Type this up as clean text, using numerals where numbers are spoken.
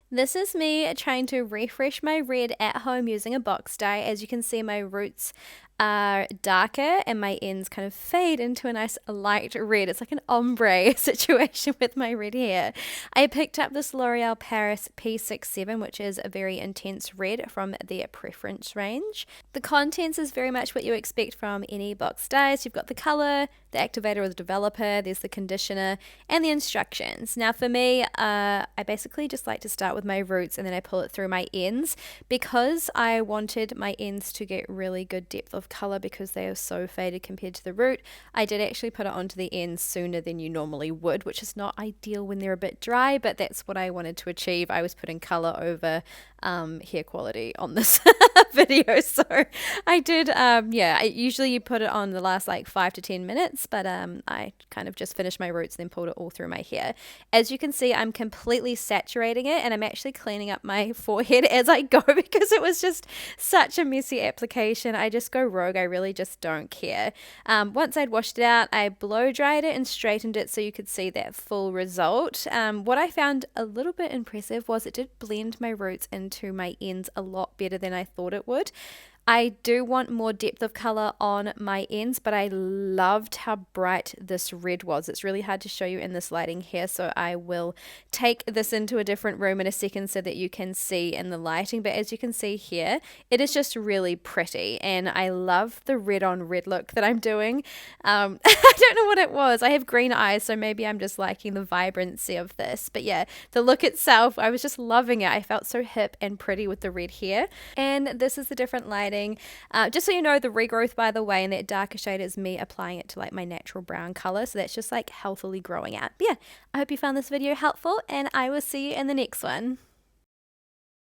This is me trying to refresh my red at home using a box dye. As you can see, my roots are darker and my ends kind of fade into a nice light red. It's like an ombre situation with my red hair. I picked up this L'Oreal Paris P67, which is a very intense red from their preference range. The contents is very much what you expect from any box dyes. You've got the color, the activator or the developer, there's the conditioner, and the instructions. Now for me, I basically just like to start with my roots and then I pull it through my ends because I wanted my ends to get really good depth of color because they are so faded compared to the root. I did actually put it onto the ends sooner than you normally would, which is not ideal when they're a bit dry, but that's what I wanted to achieve. I was putting color over hair quality on this video, so I did usually you put it on the last like 5 to 10 minutes, but I kind of just finished my roots and then pulled it all through my hair. As you can see, I'm completely saturating it and I'm actually cleaning up my forehead as I go because it was just such a messy application. I just go rogue. I really just don't care. Once I'd washed it out, I blow dried it and straightened it so you could see that full result. What I found a little bit impressive was it did blend my roots into my ends a lot better than I thought it would. I do want more depth of color on my ends, but I loved how bright this red was. It's really hard to show you in this lighting here, so I will take this into a different room in a second so that you can see in the lighting. But as you can see here, it is just really pretty, and I love the red on red look that I'm doing. I don't know what it was. I have green eyes, so maybe I'm just liking the vibrancy of this. But yeah, the look itself, I was just loving it. I felt so hip and pretty with the red hair. And this is the different lighting. Just so you know, the regrowth, by the way, and that darker shade is me applying it to like my natural brown color. So that's just like healthily growing out. But yeah, I hope you found this video helpful and I will see you in the next one.